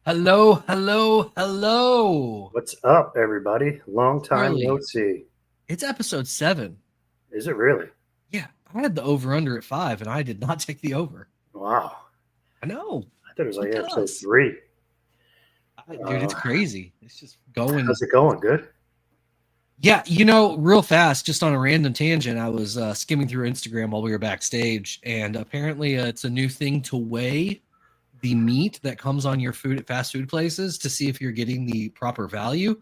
Hello, hello, hello. What's up, everybody? Long time no Charlie, see. it's episode 7. Is it really? Yeah, I had the over under at 5 and I did not take the over. Wow. I know. I thought it was like Look at episode us. 3. Dude, it's Uh, crazy. It's just going. how's it going? Good? Yeah, real fast, just on a random tangent, I was skimming through Instagram while we were backstage, and apparently it's a new thing to weigh the meat that comes on your food at fast food places to see if you're getting the proper value.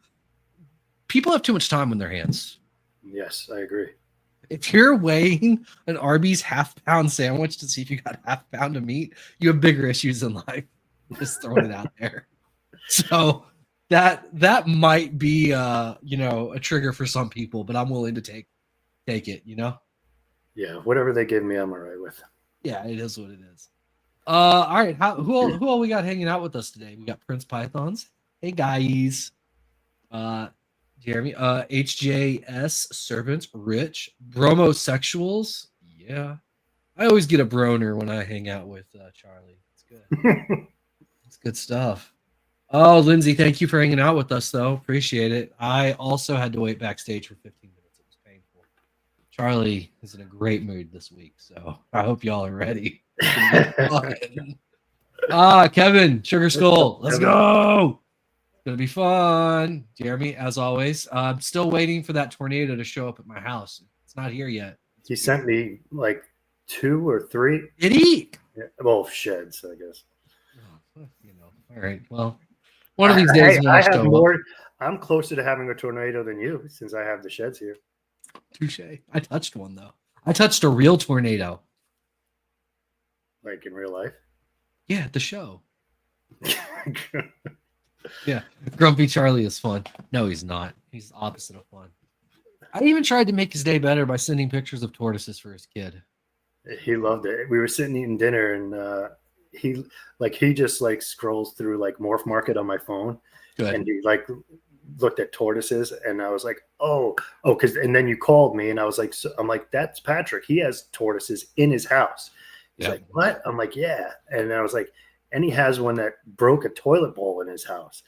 People have too much time on their hands. Yes, I agree. If you're weighing an Arby's half-pound sandwich to see if you got half pound of meat, you have bigger issues in life. Just throwing it out there. So that might be a trigger for some people, but I'm willing to take it. Yeah, whatever they give me, I'm all right with. Yeah, it is what it is. All right. Who all we got hanging out with us today? We got Prince Pythons. Hey guys. Uh Jeremy, HJS Servants, Rich, Bromosexuals. Yeah. I always get a broner when I hang out with Charlie. It's good. It's good stuff. Oh, Lindsay, thank you for hanging out with us, though. Appreciate it. I also had to wait backstage for 15 minutes. It was painful. Charlie is in a great mood this week, so I hope y'all are ready. Kevin, Sugar Skull, let's go. It's gonna be fun. Jeremy, as always, I'm still waiting for that tornado to show up at my house. It's not here yet. He sent me like 2 or 3. Did he? Yeah, well, sheds, I guess. All right. Well, one of these days I it'll have show more. up. I'm closer to having a tornado than you since I have the sheds here. Touche. I touched one though. I touched a real tornado. Like in real life. Yeah, at the show. Yeah, Grumpy Charlie is fun. No, he's not. He's the opposite of fun. I even tried to make his day better by sending pictures of tortoises for his kid. He loved it. We were sitting eating dinner, and he just like scrolls through like Morph Market on my phone. Good. And he like looked at tortoises, and I was like, oh, because and then you called me, and I was like, I'm like, that's Patrick. He has tortoises in his house. He's like, what? I'm like, yeah. And I was like, and he has one that broke a toilet bowl in his house.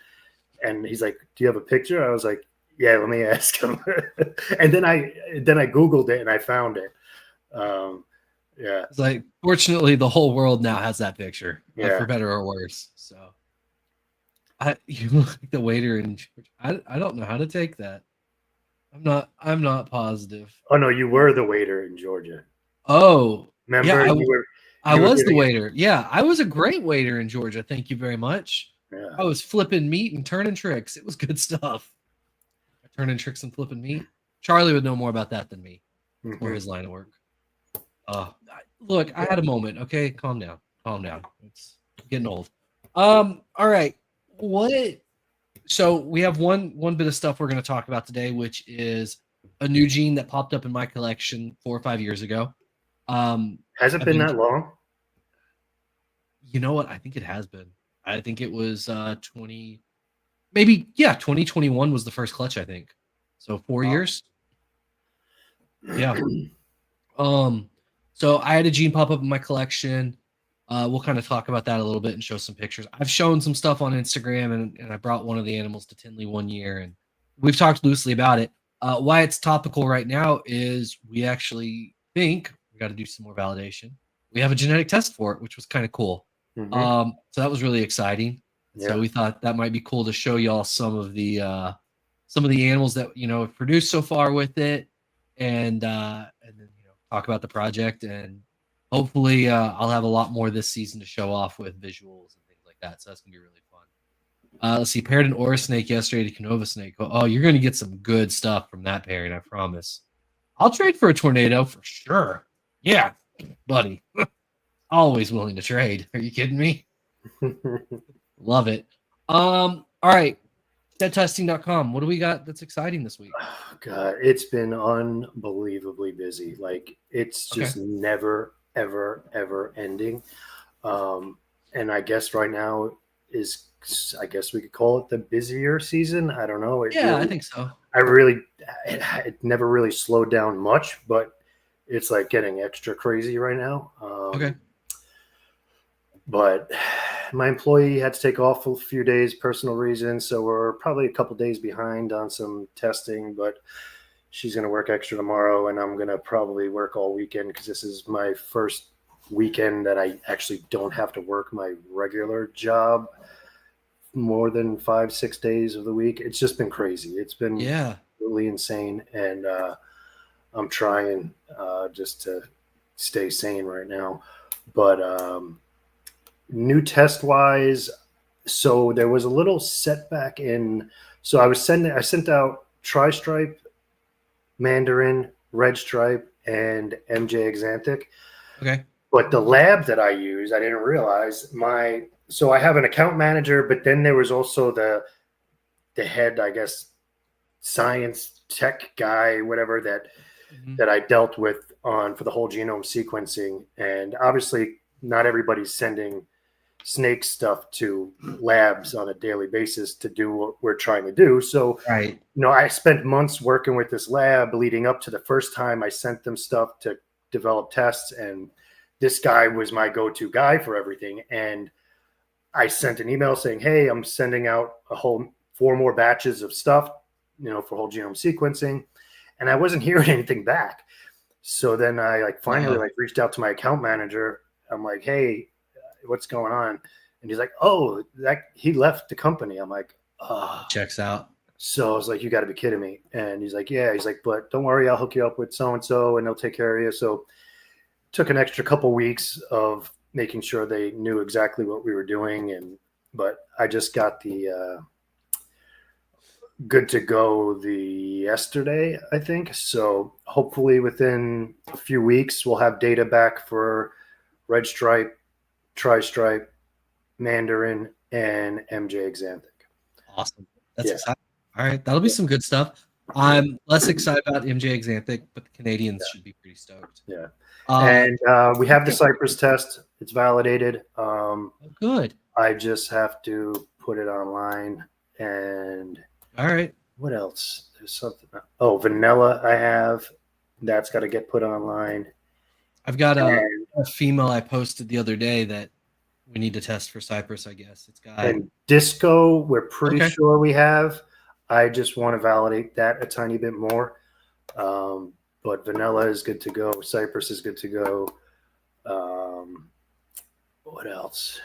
And he's like, do you have a picture? I was like, yeah, let me ask him. And then I Googled it and I found it. Yeah. It's like, fortunately, the whole world now has that picture, Yeah. for better or worse. So, you look like the waiter in church. I don't know how to take that. I'm not positive. Oh no, you were the waiter in Georgia. Oh, Remember, yeah, I you were was the giving waiter. Yeah, I was a great waiter in Georgia. Thank you very much. Yeah. I was flipping meat and turning tricks. It was good stuff. Turning tricks and flipping meat. Charlie would know more about that than me, or his line of work. Look, I had a moment. Okay, calm down. Calm down. It's getting old. All right. So we have one bit of stuff we're going to talk about today, which is a new gene that popped up in my collection 4 or 5 years ago. Has it been that long? You know what? I think it has been. I think it was 2021 was the first clutch, I think. So 4 years. Yeah. So I had a gene pop up in my collection. We'll kind of talk about that a little bit and show some pictures. I've shown some stuff on Instagram, and I brought one of the animals to Tinley one year, and we've talked loosely about it. Why it's topical right now is we actually think we got to do some more validation. We have a genetic test for it, which was kind of cool. So that was really exciting. Yeah. So we thought that might be cool to show y'all some of the animals that have produced so far with it, and then talk about the project, and hopefully I'll have a lot more this season to show off with visuals and things like that. So that's gonna be really fun. Let's see, paired an Aura snake yesterday to Canova snake. Oh, you're gonna get some good stuff from that pairing, I promise. I'll trade for a tornado for sure. Yeah, buddy. Always willing to trade. Are you kidding me? Love it. All right. Deadtesting.com. What do we got that's exciting this week? Oh, God, it's been unbelievably busy. Like it's just never, ever ending. And I guess right now I guess we could call it the busier season. I don't know. I think so. It never really slowed down much, but it's like getting extra crazy right now. But my employee had to take off a few days, personal reasons, so we're probably a couple days behind on some testing. But she's going to work extra tomorrow, and I'm going to probably work all weekend because this is my first weekend that I actually don't have to work my regular job more than 5-6 days of the week. It's just been crazy. It's been really insane, and I'm trying just to stay sane right now. But new test wise, so there was a little setback in. So I sent out Tri-Stripe, Mandarin, Red Stripe, and MJ Exanthic. Okay. But the lab that I use, I didn't realize so I have an account manager, but then there was also the head, I guess, science tech guy, whatever that I dealt with for the whole genome sequencing. And obviously not everybody's sending snake stuff to labs on a daily basis to do what we're trying to do. So, right. I spent months working with this lab leading up to the first time I sent them stuff to develop tests. And this guy was my go-to guy for everything. And I sent an email saying, hey, I'm sending out 4 more batches of stuff, for whole genome sequencing. And I wasn't hearing anything back. So then I finally reached out to my account manager. I'm like, hey, what's going on? And he's like, oh, he left the company. I'm like, checks out. So I was like, you got to be kidding me. And he's like, yeah. He's like, but don't worry, I'll hook you up with so-and-so and they'll take care of you. So it took an extra couple weeks of making sure they knew exactly what we were doing. But I just got the good to go yesterday, I think. So hopefully within a few weeks, we'll have data back for Red Stripe, Tri-Stripe, Mandarin, and MJ Exanthic. Awesome. That's exciting. All right. That'll be some good stuff. I'm less excited about MJ Exanthic, but the Canadians should be pretty stoked. Yeah. And we have the Cypress test. It's validated. Good. I just have to put it online. And all right. What else? There's something. Oh, vanilla I have. That's got to get put online. I've got a female I posted the other day that we need to test for Cypress, I guess. It's got. And disco, we're pretty sure we have. I just want to validate that a tiny bit more. But vanilla is good to go. Cypress is good to go. What else?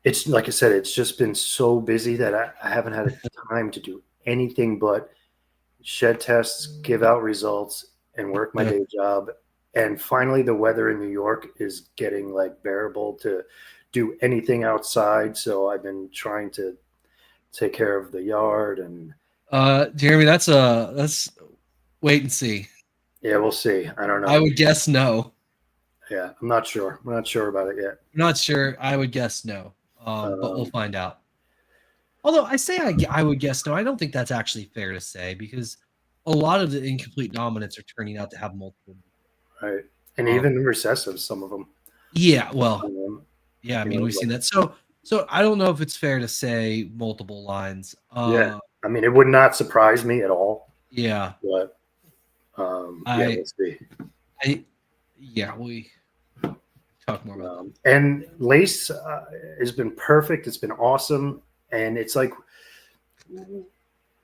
It's like I said, it's just been so busy that I haven't had time to do anything but shed tests, give out results, and work my day job. And finally, the weather in New York is getting bearable to do anything outside. So I've been trying to take care of the yard and. Jeremy, that's wait and see. Yeah, we'll see. I don't know. I would guess no. Yeah, I'm not sure. I'm not sure about it yet. I'm not sure. I would guess no. But we'll find out. Although I say I would guess no, I don't think that's actually fair to say because a lot of the incomplete dominants are turning out to have multiple. Right. And even recessive, some of them. Yeah. Well, I mean, we've seen that. So I don't know if it's fair to say multiple lines. Yeah. I mean, it would not surprise me at all. Yeah. But we'll see. We talk more about that. And Lace has been perfect. It's been awesome. And it's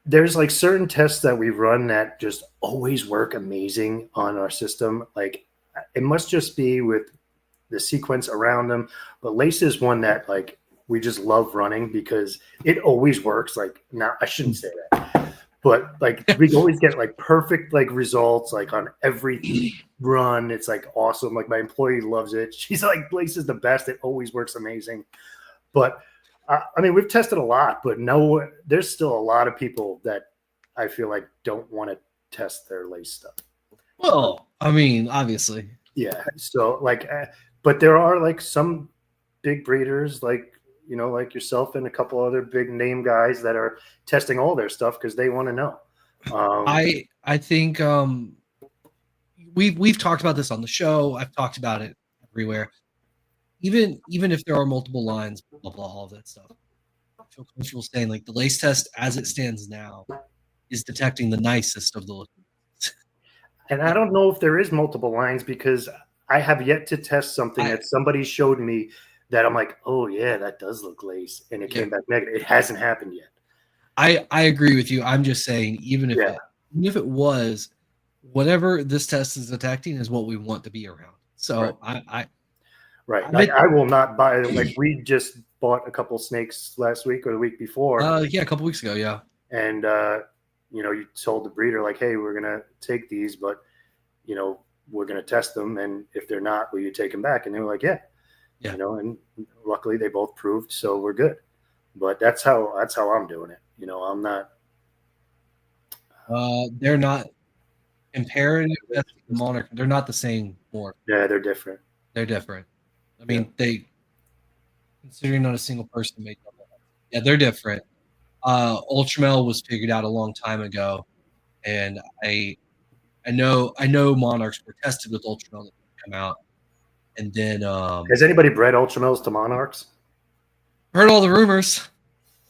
there's certain tests that we run that just always work amazing on our system. It must just be with the sequence around them. But Lace is one that we just love running because it always works. Now I shouldn't say that, but we always get perfect results on every run. It's awesome. My employee loves it. She's Lace is the best. It always works amazing. But I mean, we've tested a lot, but there's still a lot of people that I feel don't want to test their Lace stuff. Well, I mean, obviously. Yeah. So but there are some big breeders like yourself and a couple other big name guys that are testing all their stuff because they want to know. I think we've talked about this on the show. I've talked about it everywhere. Even if there are multiple lines, blah blah, all of that stuff. I feel comfortable saying the Lace test as it stands now is detecting the nicest of the liquids. And I don't know if there is multiple lines because I have yet to test something that somebody showed me that I'm like, oh yeah, that does look lace, and it came back negative. It hasn't happened yet. I agree with you. I'm just saying, even if it was, whatever this test is detecting is what we want to be around. So right. Like I will not buy. Like we just bought a couple snakes last week or the week before. Yeah, a couple weeks ago. Yeah. And you know, you told the breeder like, hey, we're gonna take these, but you know, we're gonna test them, and if they're not, will you take them back? And they were like, yeah. You know, and luckily they both proved, so we're good. But that's how I'm doing it. You know, I'm not. They're not comparative. That's the Monarch. They're not the same more. Yeah, they're different. They're different. I mean, they considering not a single person made them. Yeah, they're different. Ultramel was figured out a long time ago, and I know Monarchs were tested with Ultramel that come out, and then has anybody bred Ultramels to Monarchs? Heard all the rumors.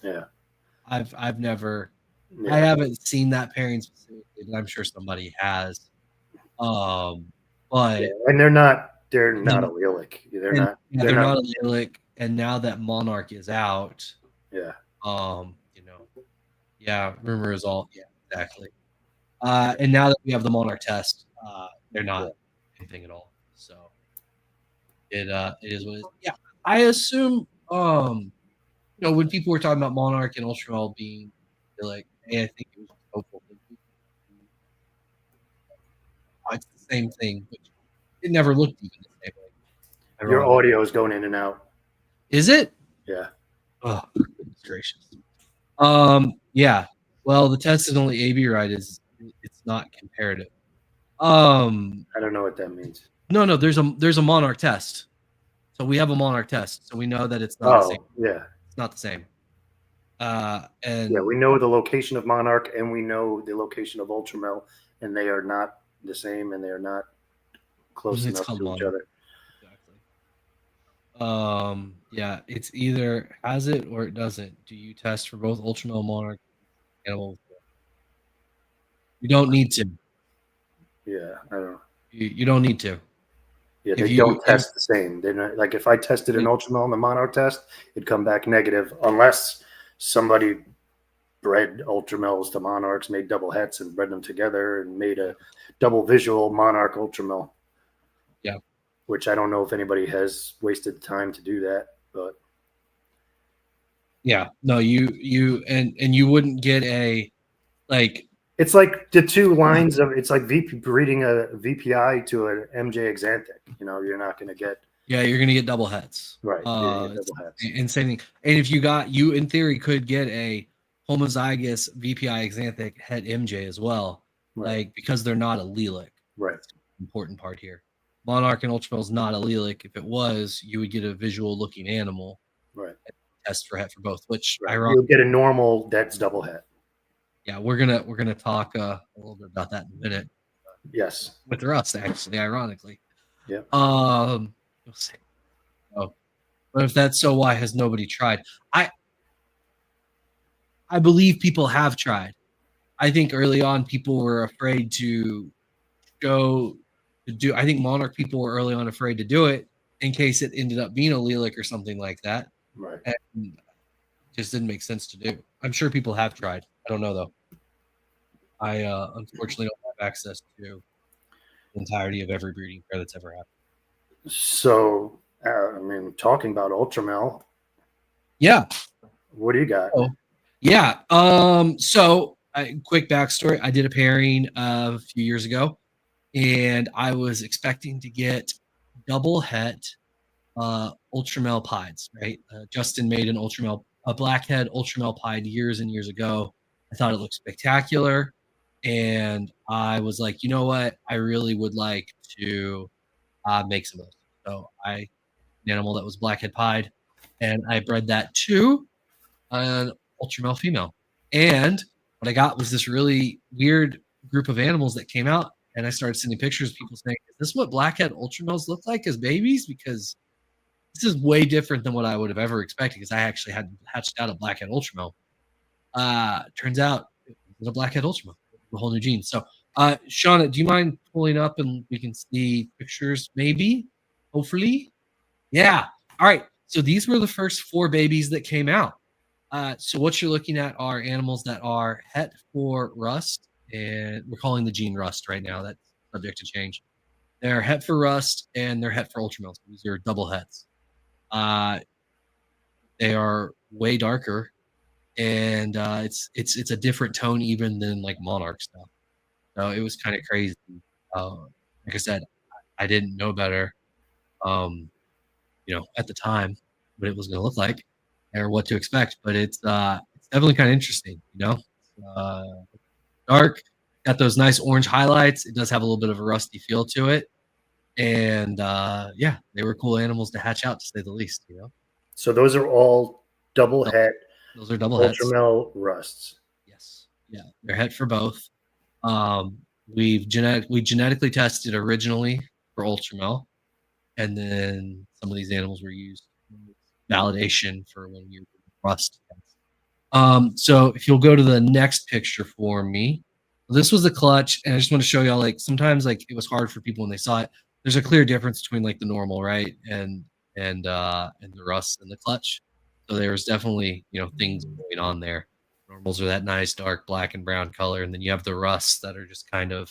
Yeah, I've never. Yeah. I haven't seen that pairing specifically, but I'm sure somebody has. But and they're not allelic. They're not allelic. And now that Monarch is out, you know, rumor is all exactly. And now that we have the Monarch test, they're not anything at all. So it is what it is. Yeah, I assume you know, when people were talking about Monarch and Ultramel being like, hey, I think it was hopeful. It's the same thing, but it never looked even the same way. Your audio is going in and out. Is it? Yeah. Oh, goodness gracious. Yeah. Well, the test is only AB right. It's not comparative. I don't know what that means. No. There's a Monarch test. So we have a Monarch test, so we know that it's not the same. Yeah. It's not the same. And we know the location of Monarch and we know the location of Ultramel, and they are not the same, and they are not close enough to each other. Exactly. Yeah, it's either has it or it doesn't. Do you test for both Ultramel and Monarch animals? You don't need to. Yeah, I don't know. You don't need to. Yeah, they don't test the same. They're not, like if I tested an Ultramel and the Monarch test, it'd come back negative unless somebody bred Ultramels to Monarchs, made double hets and bred them together and made a double visual Monarch Ultramel. Yeah. Which I don't know if anybody has wasted time to do that, but yeah, no, you wouldn't get a like. It's like the two lines of it's like breeding a VPI to an MJ Exanthic. You know, you're not going to get. Yeah, you're going to get double hets. Right. Double hets. Insane thing. And if you in theory could get a homozygous VPI Exanthic het MJ as well, like because they're not allelic. Right. That's the important part here. Monarch and Ultramel is not allelic. If it was, you would get a visual looking animal. Right. Test for het for both, which you'll get a normal that's double het. Yeah, we're gonna talk a little bit about that in a minute. Yes, with Rust actually, ironically. Yeah. You'll see. Oh, but if that's so, why has nobody tried? I believe people have tried. I think early on people were afraid to go to do. I think Monarch people were early on afraid to do it in case it ended up being allelic or something like that. Right. And it just didn't make sense to do. I'm sure people have tried. I don't know though. I unfortunately don't have access to the entirety of every breeding pair that's ever happened. So, I mean, talking about Ultramel. Yeah. What do you got? Oh, yeah. So, quick backstory. I did a pairing a few years ago, and I was expecting to get double het Ultramel pieds, right? Justin made a blackhead Ultramel pied years and years ago. I thought it looked spectacular. And I was like, you know what? I really would like to make some of those. So an animal that was blackhead pied, and I bred that to an Ultramel female. And what I got was this really weird group of animals that came out, and I started sending pictures of people saying, is this what blackhead Ultramels look like as babies? Because this is way different than what I would have ever expected, because I actually had hatched out a blackhead Ultramel. Turns out it was a blackhead Ultramel, a whole new gene. So, Shauna, do you mind pulling up and we can see pictures? Maybe, hopefully, yeah. All right. So these were the first 4 babies that came out. So what you're looking at are animals that are het for rust, and we're calling the gene rust right now. That's subject to change. They're het for rust and they're het for ultramel. So these are double hets. They are way darker, and it's a different tone even than like monarch stuff. So it was kind of crazy. Like I said, I didn't know better, at the time, what it was going to look like or what to expect. But it's definitely kind of interesting. Uh, Dark, got those nice orange highlights. It does have a little bit of a rusty feel to it, and yeah, they were cool animals to hatch out, to say the least. So those are all double het. Those are double hets. Ultramel rusts. Yes, yeah, they're het for both. We genetically tested originally for ultramel, and then some of these animals were used validation for when you rust. So if you'll go to the next picture for me, this was the clutch, and I just want to show y'all, like, sometimes like it was hard for people when they saw it. There's a clear difference between like the normal, right, and the rust and the clutch. So there was definitely things going on there. Normals are that nice dark black and brown color, and then you have the rusts that are just kind of,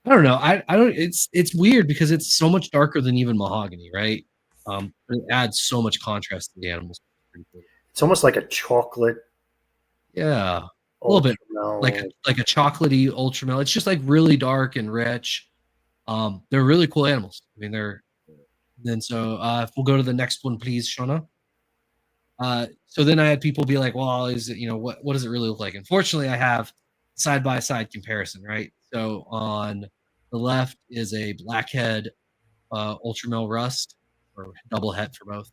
I don't know. I don't. It's weird because it's so much darker than even mahogany, right? It adds so much contrast to the animals. It's almost like a chocolate. Yeah, a little bit like a chocolatey ultramel. It's just like really dark and rich. They're really cool animals. I mean, if we'll go to the next one, please, Shauna. So then I had people be like, well, is it, what does it really look like? Unfortunately, I have side-by-side comparison, right? So on the left is a blackhead ultramel rust, or double het for both.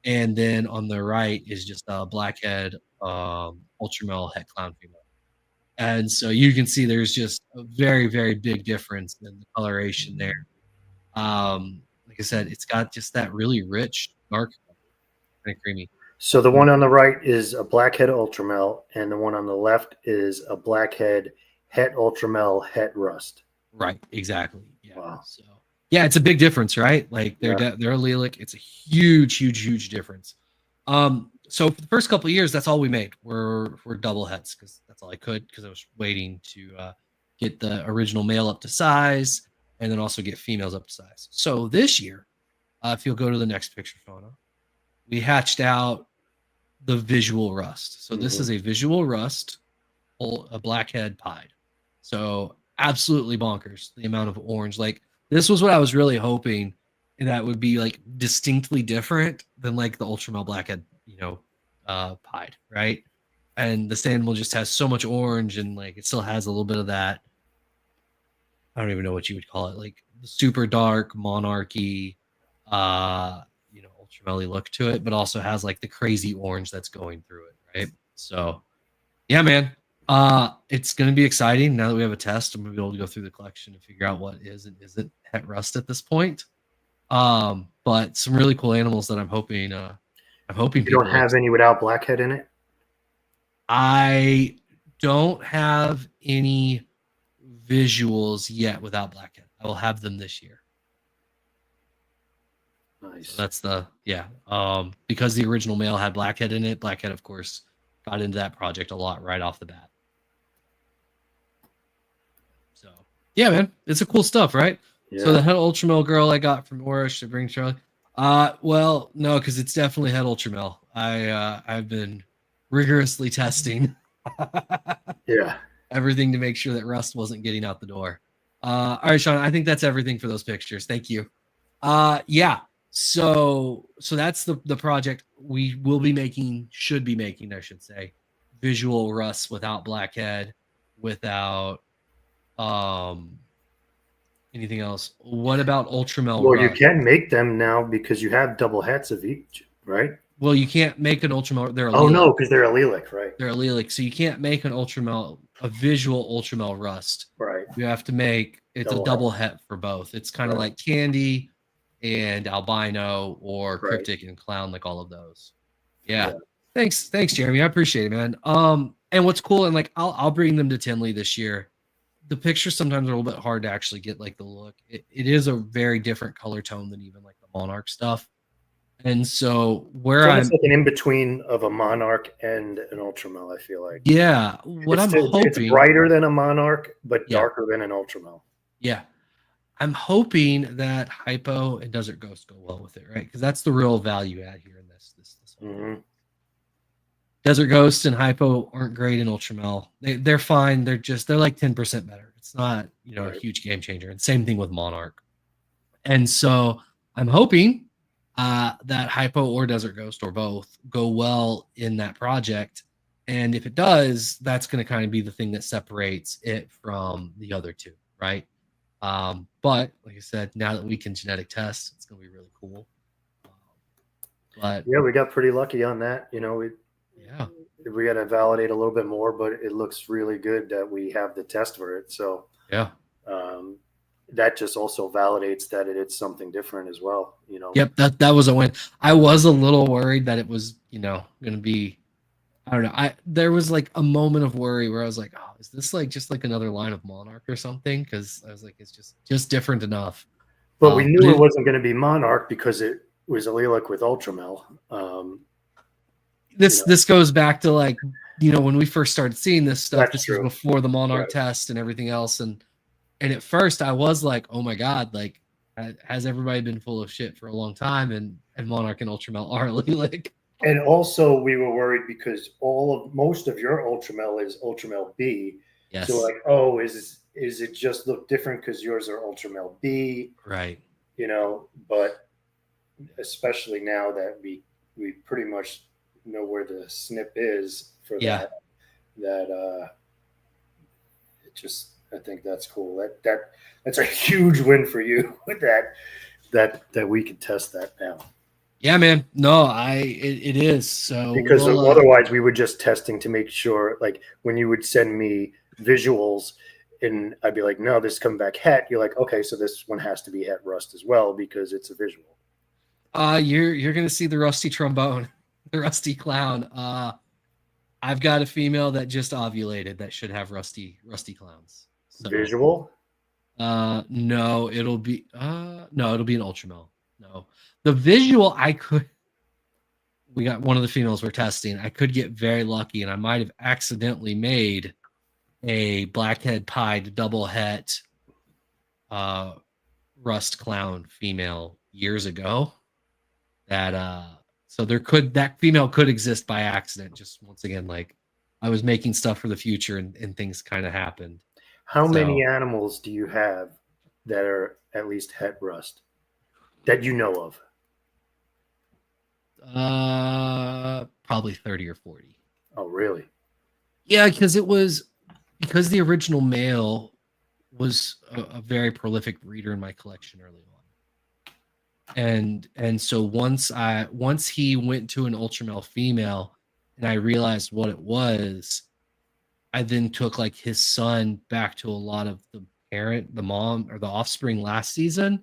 And then on the right is just a blackhead ultramel het clown female. And so you can see there's just a very, very big difference in the coloration there. Like I said, it's got just that really rich, dark, kind of creamy. So the one on the right is a blackhead ultramel, and the one on the left is a blackhead het ultramel het rust. Right, exactly. Yeah. Wow. So yeah, it's a big difference, right? Like they're allelic. It's a huge, huge, huge difference. So for the first couple of years, that's all we made were double hets, because that's all I could, because I was waiting to get the original male up to size and then also get females up to size. So this year, if you'll go to the next picture, Fauna, we hatched out the visual rust. So this is a visual rust, a blackhead pied. So absolutely bonkers, the amount of orange. Like, this was what I was really hoping, and that would be like distinctly different than like the ultramel blackhead, pied, right? And this animal just has so much orange, and like it still has a little bit of that, I don't even know what you would call it, like the super dark monarchy, ultramelly look to it, but also has like the crazy orange that's going through it, right? So yeah, man. It's going to be exciting now that we have a test. I'm going to be able to go through the collection and figure out what is and isn't het rust at this point. But some really cool animals that I'm hoping. You don't have any without blackhead in it? I don't have any visuals yet without blackhead. I will have them this year. Nice. So that's because the original male had blackhead in it. Blackhead, of course, got into that project a lot right off the bat. So yeah, man, it's a cool stuff, right? Yeah. So the het ultramel girl I got from Orish to bring Charlie. Well, no, because it's definitely het ultramel. I've been rigorously testing everything to make sure that rust wasn't getting out the door. All right, Sean, I think that's everything for those pictures. Thank you. So that's the project. We will be making, should be making, I should say, visual rust without blackhead, without anything else. What about ultramel Well, rust? you can make them now because you have double hets of each, right? Well, you can't make an ultramel. They're allelic. Oh no, because they're allelic, right? They're allelic, so you can't make an ultramel, a visual ultramel rust. Right. You have to make a double het for both. It's kind of like candy and albino or cryptic and clown, like all of those. Yeah. Thanks, Jeremy. I appreciate it, man. And what's cool, and like I'll bring them to Tinley this year. The pictures sometimes are a little bit hard to actually get like the look. It is a very different color tone than even like the monarch stuff. And so where It's I'm, almost like an in between of a Monarch and an Ultramel. I feel like yeah, what I'm it's hoping, brighter than a Monarch, but yeah, darker than an Ultramel. yeah, I'm hoping that Hypo and Desert Ghost go well with it, right? Because that's the real value add here in this whole Mm-hmm. Desert Ghost and Hypo aren't great in Ultramel. They're fine. They're like 10% better. It's not, a Right. huge game changer. And same thing with Monarch. And so I'm hoping that Hypo or Desert Ghost or both go well in that project. And if it does, that's going to kind of be the thing that separates it from the other two, right? But like I said, now that we can genetic test, it's going to be really cool. But yeah, we got pretty lucky on that. yeah, we got to validate a little bit more, but it looks really good that we have the test for it. So yeah. That just also validates that it's something different as well. Yep, that was a win. I was a little worried that it was, going to be, I don't know. There was like a moment of worry where I was like, oh, is this like just like another line of Monarch or something? Because I was like, it's just different enough. But we knew it wasn't going to be Monarch because it was allelic with Ultramel. This goes back to like, when we first started seeing this stuff. This was before the Monarch test and everything else, and at first I was like, oh my god, like has everybody been full of shit for a long time? And Monarch and Ultramel are allelic. And also we were worried because most of your Ultramel is Ultramel B. Yes. So like, oh, is it just look different because yours are Ultramel B? Right. But especially now that we pretty much know where the SNP is for that I think that's cool. That's a huge win for you with that we can test that now. Yeah, man. No, it is. So because otherwise we were just testing to make sure, like when you would send me visuals and I'd be like, no, this is coming back het. You're like, okay, so this one has to be het rust as well because it's a visual. You're gonna see the rusty trombone, the rusty clown. I've got a female that just ovulated that should have rusty clowns. So, visual? No, it'll be an Ultramel. No. The visual we got one of the females we're testing. I could get very lucky and I might have accidentally made a blackhead pied double het rust clown female years ago. So that female could exist by accident. Just once again, like I was making stuff for the future and things kind of happened. How many animals do you have that are at least het rust that you know of? Probably 30 or 40. Oh, really? Yeah, because the original male was a very prolific breeder in my collection early on. And so once he went to an Ultramel female and I realized what it was, I then took like his son back to a lot of the mom or the offspring last season,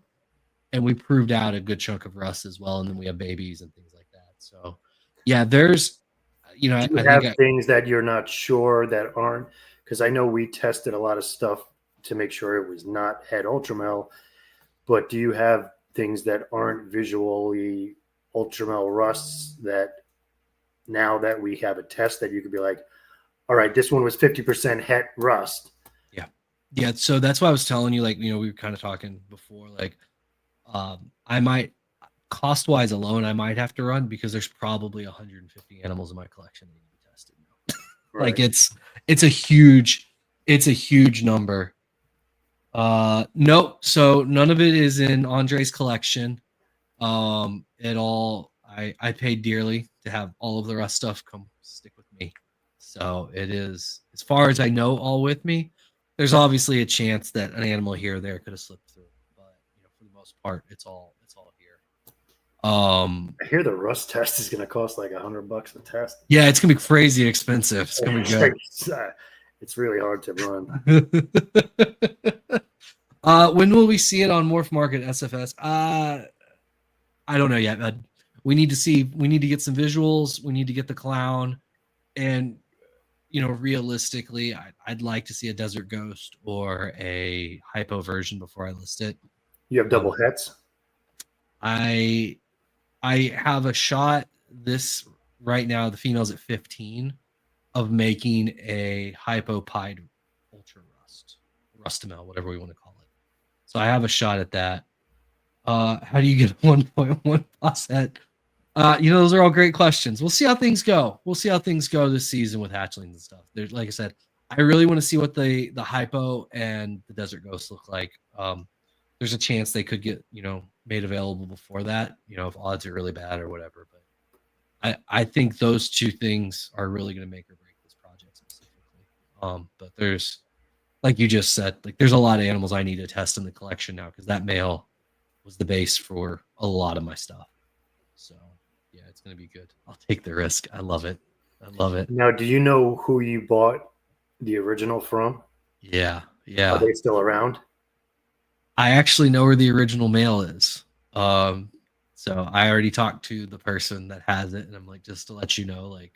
and we proved out a good chunk of rust as well, and then we have babies and things like that. So yeah, there's I think things that you're not sure that aren't, because I know we tested a lot of stuff to make sure it was not het Ultramel, but do you have things that aren't visually Ultramel rusts that now that we have a test that you could be like, all right, this one was 50% het rust? Yeah. So that's why I was telling you, like, we were kind of talking before, like, I might, cost wise alone, I might have to run because there's probably 150 animals in my collection that need to be tested now. Right. Like it's a huge number. Nope. So none of it is in Andre's collection. At all. I paid dearly to have all of the rest stuff come stick with me. So it is, as far as I know, all with me. There's obviously a chance that an animal here or there could have slipped through, but for the most part, it's all here. I hear the rust test is going to cost like $100 to test. Yeah, it's gonna be crazy expensive. It's gonna be good. It's really hard to run. When will we see it on Morph Market SFS? I don't know yet. We need to get some visuals. We need to get the clown, and realistically, I'd like to see a Desert Ghost or a Hypo version before I list it. You have double hets? I I have a shot this right now. The female's at 15 of making a hypopide ultra rustamel, whatever we want to call it. So I have a shot at that. How do you get 1.1 faucet? Those are all great questions. We'll see how things go. We'll see how things go this season with hatchlings and stuff. There's, like I said, I really want to see what the hypo and the desert ghost look like. There's a chance they could get made available before that. If odds are really bad or whatever. But I think those two things are really going to make or break this project specifically. But there's, like you just said, like there's a lot of animals I need to test in the collection now because that male was the base for a lot of my stuff. So yeah, it's gonna be good. I'll take the risk. I love it. I love it. Now, do you know who you bought the original from? Yeah. Are they still around? I actually know where the original male is. So I already talked to the person that has it, and I'm like, just to let you know, like,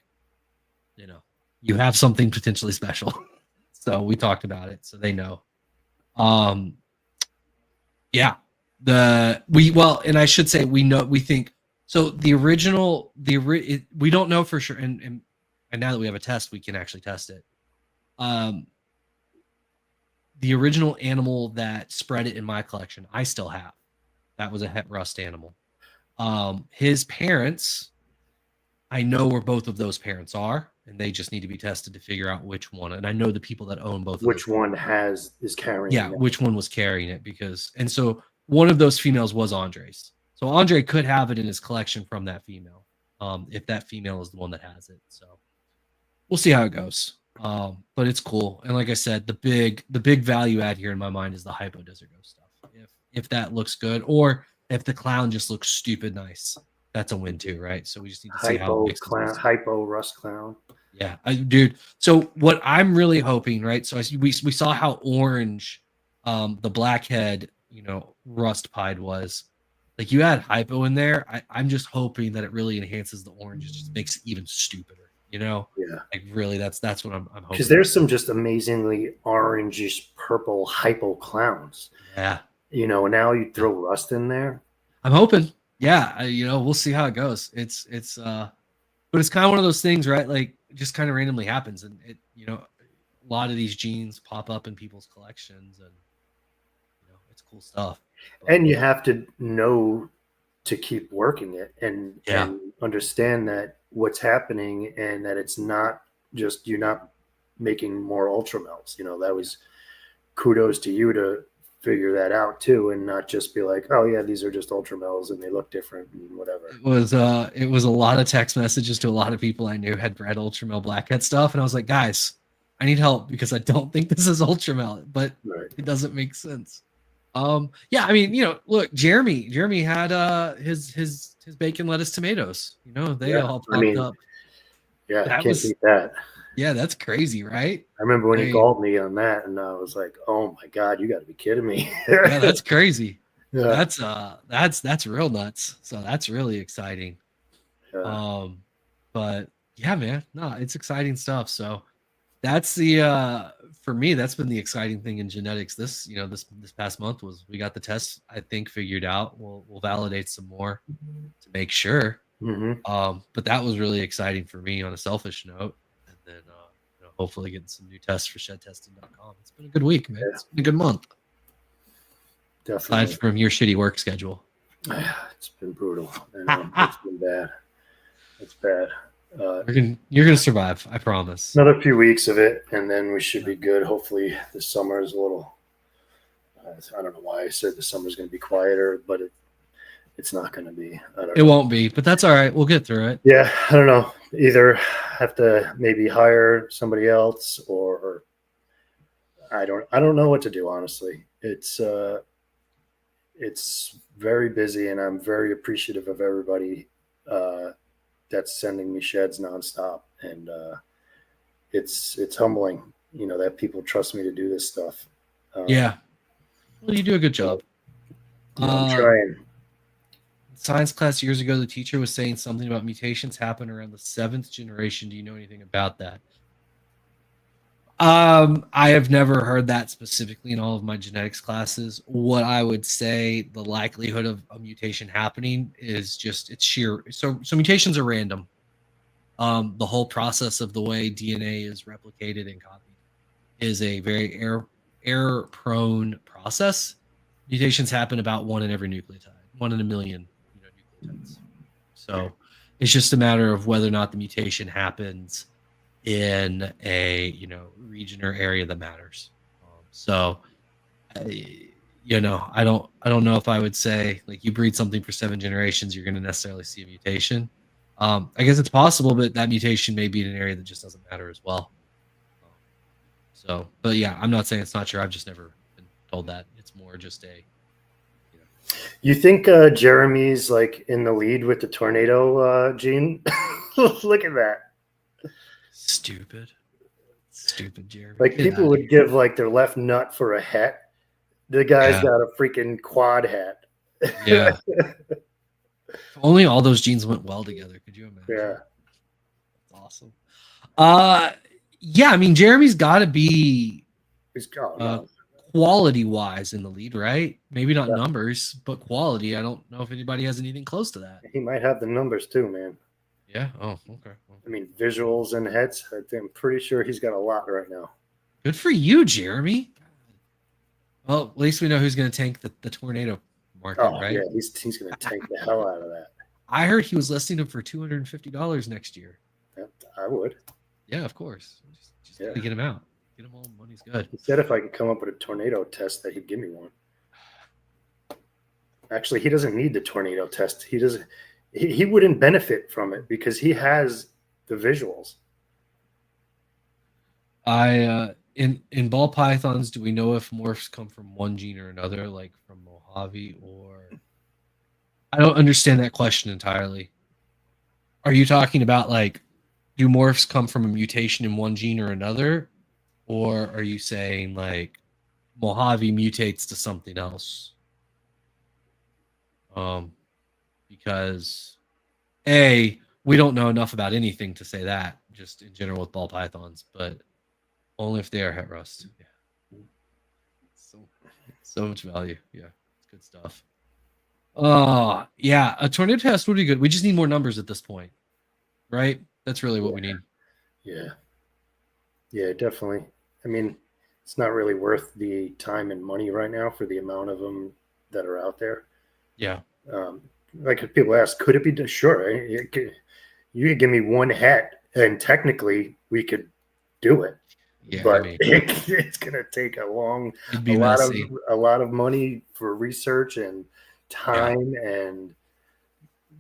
you have something potentially special. So we talked about it, so they know. Yeah. And I should say we think so. The original, we don't know for sure, and now that we have a test, we can actually test it. The original animal that spread it in my collection, I still have. That was a het rust animal. His parents, I know where both of those parents are, and they just need to be tested to figure out which one. And I know the people that own both. Which one is carrying? Yeah, which one was carrying it? And so one of those females was Andre's. So Andre could have it in his collection from that female, if that female is the one that has it. So we'll see how it goes. But it's cool. And like I said, the big value add here in my mind is the hypo desert ghost stuff. If that looks good, or if the clown just looks stupid nice, that's a win too, right? So we just need to see how it mixes. Hypo rust clown. Yeah, dude. So what I'm really hoping, right? So we saw how orange the blackhead, rust pied was. Like you add hypo in there, I'm just hoping that it really enhances the orange. It just makes it even stupider, Yeah. Like really, that's what I'm hoping. Because there's some just amazingly orangish purple hypo clowns. Yeah. And now you throw rust in there. I'm hoping. Yeah, we'll see how it goes. It's but it's kind of one of those things, right? Like it just kind of randomly happens, and it a lot of these genes pop up in people's collections, and it's cool stuff. But, and you have to know to keep working it and understand that what's happening, and that it's not just you're not making more ultramels. That was kudos to you to figure that out too, and not just be like, oh yeah, these are just ultramels and they look different and whatever. It was a lot of text messages to a lot of people I knew had bred ultramel blackhead stuff, and I was like, guys, I need help because I don't think this is ultramel, but it doesn't make sense. Yeah, I mean, look, Jeremy had his bacon, lettuce, tomatoes. They all popped up. Yeah, can't beat that. Yeah, that's crazy, right? I remember when he called me on that, and I was like, "Oh my god, you got to be kidding me!" Yeah, that's crazy. Yeah. That's real nuts. So that's really exciting. Yeah. But yeah, man, no, it's exciting stuff. So that's the for me, that's been the exciting thing in genetics. This past month was we got the test, I think, figured out. We'll validate some more to make sure. Mm-hmm. But that was really exciting for me on a selfish note. And then hopefully getting some new tests for shedtesting.com. It's been a good week, man. It's been a good month. Definitely. Aside from your shitty work schedule. It's been brutal. It's been bad. It's bad. You're gonna survive, I promise. Another few weeks of it, and then we should be good. Hopefully, this summer is a little. I don't know why I said the summer is going to be quieter, but it's not going to be. It won't be, but that's all right. We'll get through it. Yeah, I don't know. Either have to maybe hire somebody else, or I don't know what to do. Honestly, it's very busy, and I'm very appreciative of everybody that's sending me sheds nonstop, and it's humbling, that people trust me to do this stuff. Yeah, well, you do a good job. I'm trying. Science class years ago, the teacher was saying something about mutations happen around the 7th generation. Do you know anything about that? I have never heard that specifically in all of my genetics classes. What I would say the likelihood of a mutation happening is just it's sheer. So mutations are random. The whole process of the way DNA is replicated and copied is a very error prone process. Mutations happen about one in every nucleotide, 1 in a million, nucleotides. So it's just a matter of whether or not the mutation happens in a region or area that matters. So I don't know if I would say like you breed something for 7 generations, you're going to necessarily see a mutation. I guess it's possible, but that mutation may be in an area that just doesn't matter as well. So, but yeah, I'm not saying it's not true. I've just never been told that. It's more just a. You think Jeremy's like in the lead with the tornado gene? Look at that. Stupid Jeremy. Like people would give like their left nut for a hat. The guy's got a freaking quad hat. Yeah. If only all those genes went well together. Could you imagine? Yeah. That's awesome. Yeah, I mean Jeremy's got to be quality wise in the lead, right? Maybe not numbers, but quality. I don't know if anybody has anything close to that. He might have the numbers too, man. Yeah. Oh, okay. I mean, visuals and heads. I'm pretty sure he's got a lot right now. Good for you, Jeremy. Well, at least we know who's going to tank the tornado market, right? Yeah, he's going to tank the hell out of that. I heard he was listing them for $250 next year. Yeah, I would. Yeah, of course. Just gotta get him out. Get him all. Money's good. He said if I could come up with a tornado test, that he'd give me one. Actually, he doesn't need the tornado test. He doesn't. He wouldn't benefit from it because he has the visuals. In ball pythons, do we know if morphs come from one gene or another, like from Mojave, or I don't understand that question entirely. Are you talking about like, do morphs come from a mutation in one gene or another, or are you saying like Mojave mutates to something else? Because we don't know enough about anything to say that, just in general with ball pythons, but only if they are het rust. Yeah. So much value. Yeah. It's good stuff. Yeah. A tornado test would be good. We just need more numbers at this point. Right? That's really what we need. Yeah. Yeah, definitely. I mean, it's not really worth the time and money right now for the amount of them that are out there. Yeah. Like if people ask, could it be done? Sure. You could give me one hat and technically we could do it. Yeah, but it's going to take a lot of money for research and time and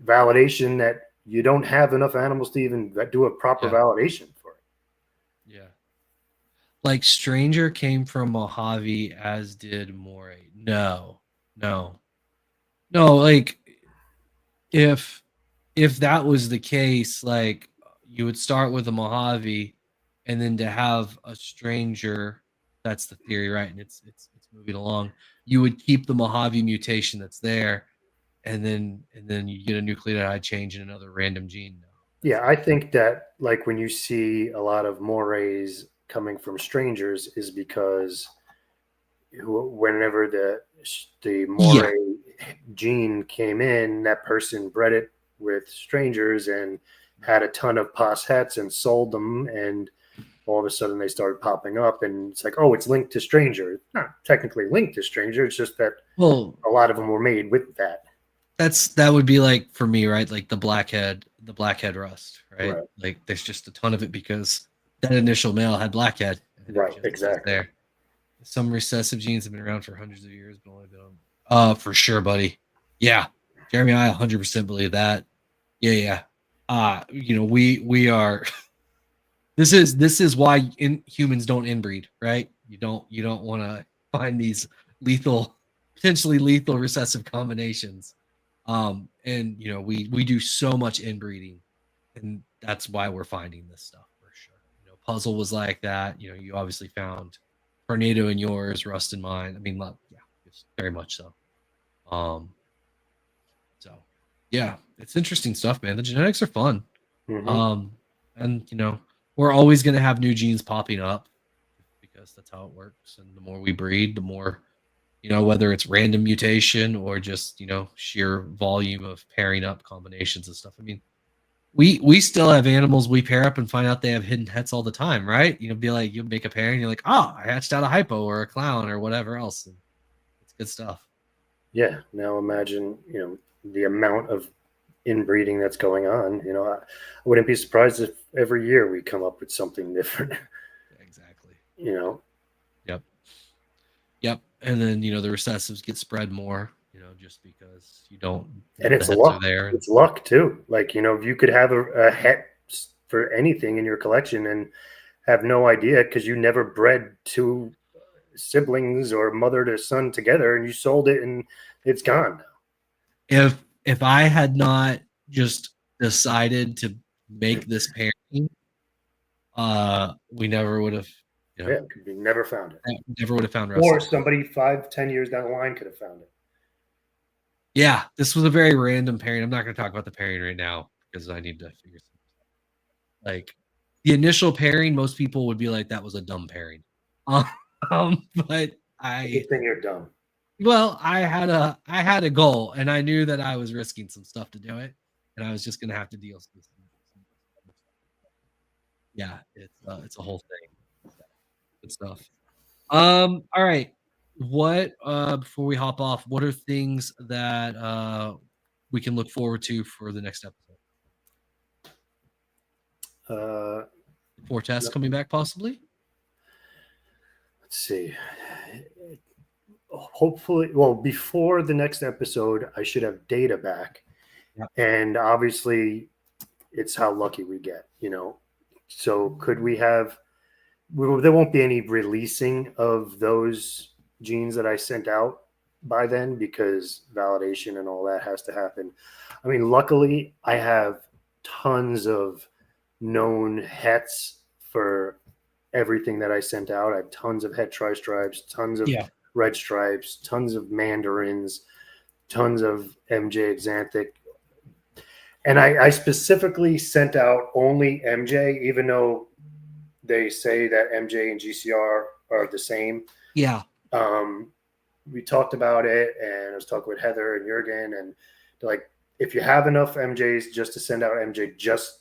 validation that you don't have enough animals to even do a proper validation for it. Yeah. Like Stranger came from Mojave, as did Moray. No. Like if that was the case, like you would start with a Mojave, and then to have a Stranger, that's the theory, right? And it's moving along. You would keep the Mojave mutation that's there, and then you get a nucleotide change in another random gene. Yeah, I think that like when you see a lot of Morays coming from Strangers is because whenever the Moray gene came in, that person bred it with Strangers and had a ton of pos hets and sold them, and all of a sudden they started popping up, and it's like, oh, it's linked to Stranger. It's not technically linked to Stranger. It's just that a lot of them were made with that. That would be like for me, right? Like the blackhead rust, right? Like there's just a ton of it because that initial male had blackhead. Right, exactly. There. Some recessive genes have been around for hundreds of years, but only been on. For sure, buddy. Yeah, Jeremy, I 100% believe that. Yeah. We are. This is why humans don't inbreed, right? You don't want to find these potentially lethal recessive combinations. And we do so much inbreeding, and that's why we're finding this stuff for sure. Puzzle was like that. You obviously found Tornado in yours, Rust in mine. I mean, very much so. So yeah, it's interesting stuff, man. The genetics are fun. Mm-hmm. And we're always going to have new genes popping up. because that's how it works. And the more we breed, the more, whether it's random mutation or just, sheer volume of pairing up combinations and stuff. I mean, we still have animals we pair up and find out they have hidden hets all the time, right? Be like, you make a pair and you're like, oh, I hatched out a hypo or a clown or whatever else. And it's good stuff. Yeah. Now imagine, the amount of inbreeding that's going on. I wouldn't be surprised if every year we come up with something different. Exactly. Yep. And then, the recessives get spread more, just because you don't. And it's luck. It's luck too. Like, you could have a het for anything in your collection and have no idea because you never bred two siblings or mother to son together and you sold it and it's gone now. If I had not just decided to make this pairing, we never would have. We never found it. Never would have found Russell. Or somebody 5-10 years down the line could have found it. Yeah, this was a very random pairing. I'm not going to talk about the pairing right now because I need to figure something out. Like the initial pairing, most people would be like, that was a dumb pairing. But good thing you're dumb. Well, I had a goal and I knew that I was risking some stuff to do it and I was just going to have to deal with some. Yeah, it's a whole thing. Good stuff. All right. What before we hop off, what are things that we can look forward to for the next episode? Forecast coming back possibly? Let's see. Hopefully, before the next episode, I should have data back. Yep. And obviously it's how lucky we get, So could we have there won't be any releasing of those genes that I sent out by then because validation and all that has to happen. I mean, luckily I have tons of known hets for everything that I sent out. I have tons of het tri-stripes, tons of red stripes, tons of mandarins, tons of MJ Xanthic. And I specifically sent out only MJ, even though they say that MJ and GCR are the same. Yeah. We talked about it, and I was talking with Heather and Jurgen, and they're like, if you have enough MJs just to send out MJ,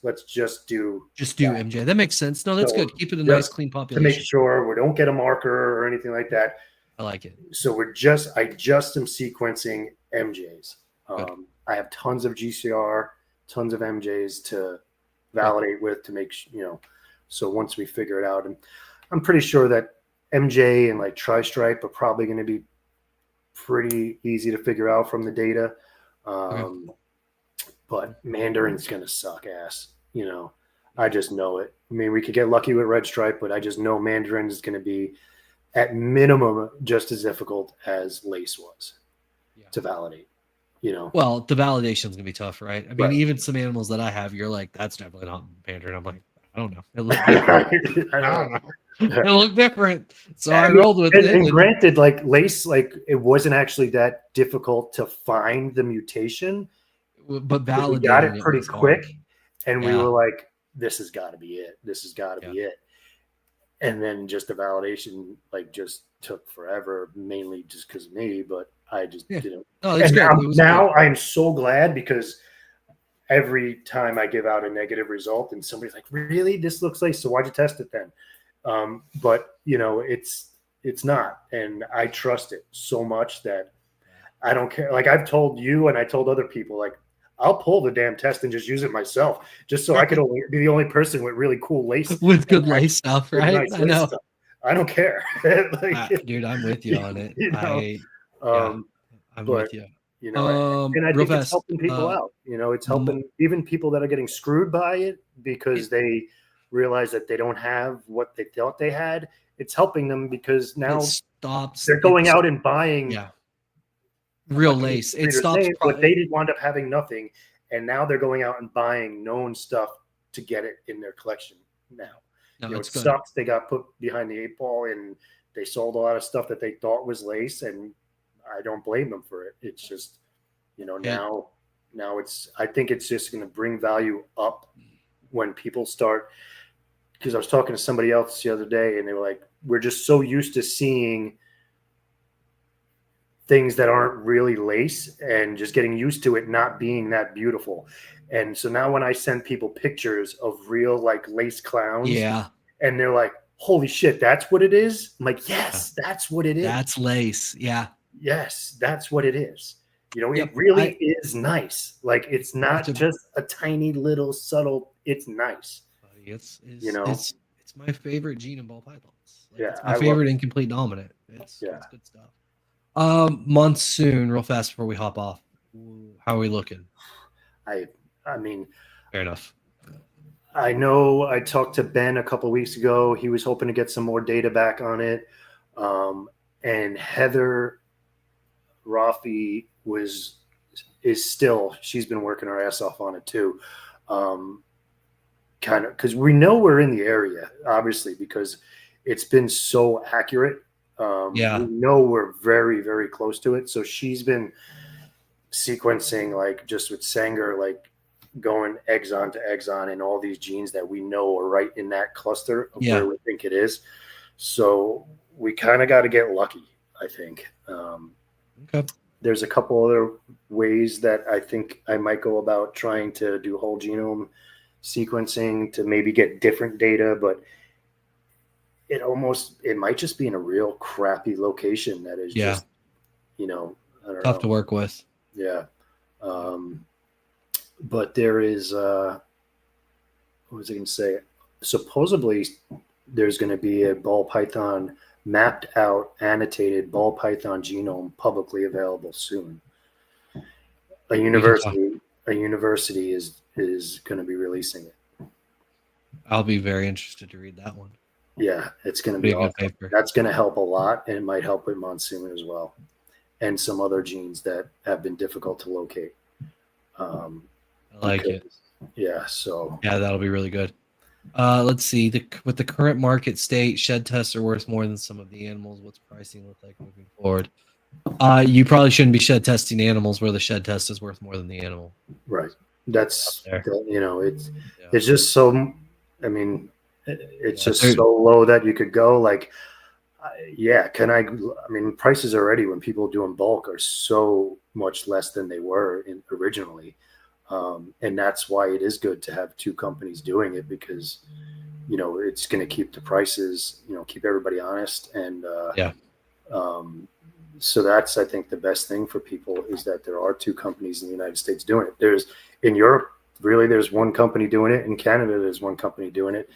let's just do MJ. That makes sense. No, that's good. Keep it a nice, clean population. To make sure we don't get a marker or anything like that. I like it. So I just am sequencing MJs. I have tons of GCR, tons of MJs to validate with to make, so once we figure it out, and I'm pretty sure that MJ and like tri-stripe are probably going to be pretty easy to figure out from the data. But Mandarin's going to suck ass, I just know it. I mean, we could get lucky with red stripe, but I just know Mandarin is going to be at minimum just as difficult as lace was to validate, Well, the validation is going to be tough, right? I mean, even some animals that I have, you're like, that's definitely not Mandarin. I'm like, I don't know. It looked different. I don't know. It looked different. So I rolled with it. And granted, like lace, like it wasn't actually that difficult to find the mutation. But validating, we got it pretty quick. And we were like, this has got to be it. This has got to be it. And then just the validation, like, just took forever, mainly just because of me. But I just didn't. Oh, that's great. Now I'm so glad because every time I give out a negative result and somebody's like, really, this looks like, so why'd you test it then? But it's not. And I trust it so much that I don't care. Like I've told you, and I told other people, like, I'll pull the damn test and just use it myself, just so I could only be the only person with really cool lace with good lace stuff, right? Nice I know. Stuff. I don't care. Dude, I'm with you on it. I'm with you. And I think it's helping people out. It's helping even people that are getting screwed by it because they realize that they don't have what they thought they had. It's helping them because now they're going out and buying real lace. It stops, but they did wind up having nothing, and now they're going out and buying known stuff to get it in their collection now. It sucks. They got put behind the 8 ball, and they sold a lot of stuff that they thought was lace, and I don't blame them for it. It's just, now it's. I think it's just going to bring value up when people start because I was talking to somebody else the other day, and they were like, we're just so used to seeing things that aren't really lace and just getting used to it not being that beautiful. And so now when I send people pictures of real like lace clowns, Yeah. and they're like, holy shit, that's what it is. I'm like, yes, that's what it is. That's lace. Yeah. Yes, that's what it is. You know, Yep. it really is nice. Like, it's not It's just a tiny little subtle, it's nice. It's You know? it's my favorite gene in ball pythons. Like, Yeah, it's I my love favorite it. incomplete dominant. It's Yeah. good stuff. Monsoon, real fast before we hop off. How are we looking? I mean, Fair enough. I know I talked to Ben a couple of weeks ago. He was hoping to get some more data back on it. And Heather Rafi she's been working her ass off on it too. Kind of, because we know we're in the area, obviously, because it's been so accurate. Yeah. We know we're very, very close to it. So she's been sequencing, like, just with Sanger, like going exon to exon and all these genes that we know are right in that cluster of where we think it is. So we kind of got to get lucky, I think. Okay. There's a couple other ways that I think I might go about trying to do whole genome sequencing to maybe get different data, but it might just be in a real crappy location that is just, I don't tough know. to work with. Yeah. But there is, what was I going to say? Supposedly there's going to be a ball python mapped out, annotated ball python genome publicly available soon. A university is going to be releasing it. I'll be very interested to read that one. Yeah, it's going to be awesome. Good paper. That's going to help a lot, and it might help with Monsoon as well, and some other genes that have been difficult to locate. I like it. Yeah, so yeah, that'll be really good. Let's see. With the current market state, shed tests are worth more than some of the animals. What's pricing look like moving forward? You probably shouldn't be shed testing animals where the shed test is worth more than the animal. Right. That's it's just so. I mean, it's just so low that you could go like, I mean, prices already when people do in bulk are so much less than they were originally. And that's why it is good to have two companies doing it, because, it's going to keep the prices, keep everybody honest. And, so that's, I think, the best thing for people is that there are two companies in the United States doing it. In Europe, really, there's one company doing it. In Canada, there's one company doing it.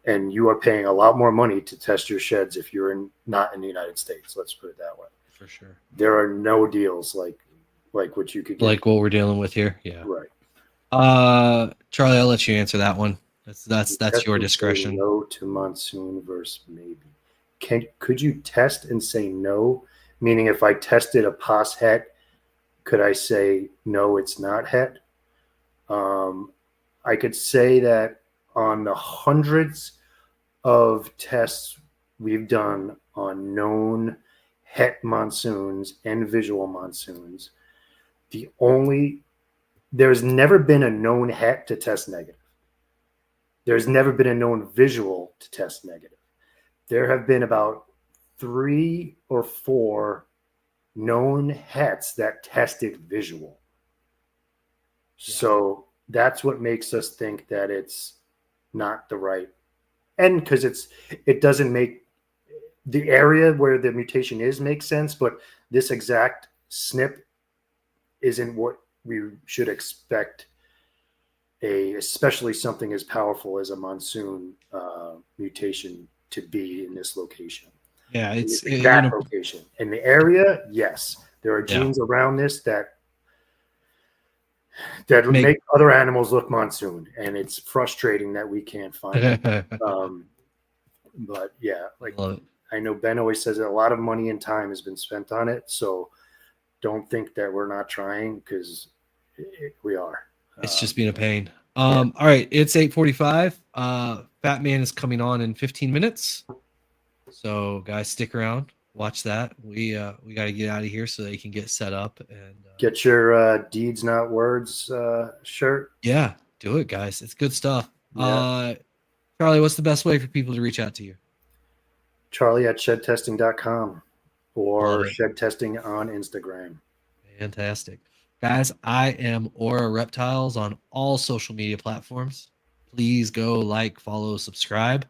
And you are paying a lot more money to test your sheds if you're not in the United States. Let's put it that way. For sure. There are no deals like what you could get. Like what we're dealing with here. Yeah. Right. Charlie, I'll let you answer that one. That's your discretion. No to Monsoon versus maybe. Could you test and say no? Meaning, if I tested a POS het, could I say no, it's not het? I could say that on the hundreds of tests we've done on known het monsoons and visual monsoons, there's never been a known het to test negative. There's never been a known visual to test negative. There have been about 3 or 4 known hets that tested visual. Yeah. So that's what makes us think that it's not the right. And because it doesn't make the area where the mutation makes sense, but this exact SNP isn't what we should expect especially something as powerful as a monsoon mutation to be in this location. Yeah, it's that location. In the area, yes, there are genes around this that make other animals look monsoon, and it's frustrating that we can't find it. But yeah, like I know Ben always says that a lot of money and time has been spent on it, so don't think that we're not trying, because we are. It's just been a pain. All right, it's 8:45. Fat Man is coming on in 15 minutes. So guys, stick around, watch that. We got to get out of here so they can get set up and get your Deeds Not Words shirt. Yeah, do it, guys. It's good stuff. Yeah. Charlie, what's the best way for people to reach out to you? Charlie at shedtesting.com or Love it. shed testing on Instagram. Fantastic. Guys, I am Aura Reptiles on all social media platforms. Please go like, follow, subscribe.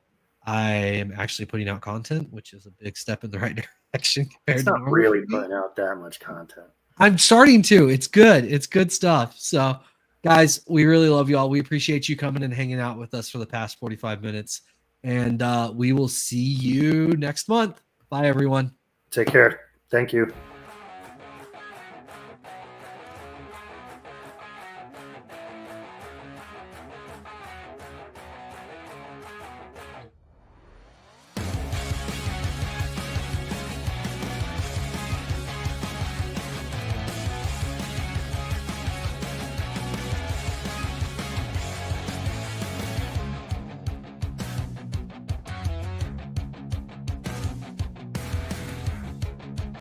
I am actually putting out content, which is a big step in the right direction compared It's to not normal really for me. putting out that much content. I'm starting to. It's good. It's good stuff. So, guys, we really love you all. We appreciate you coming and hanging out with us for the past 45 minutes. And we will see you next month. Bye, everyone. Take care. Thank you.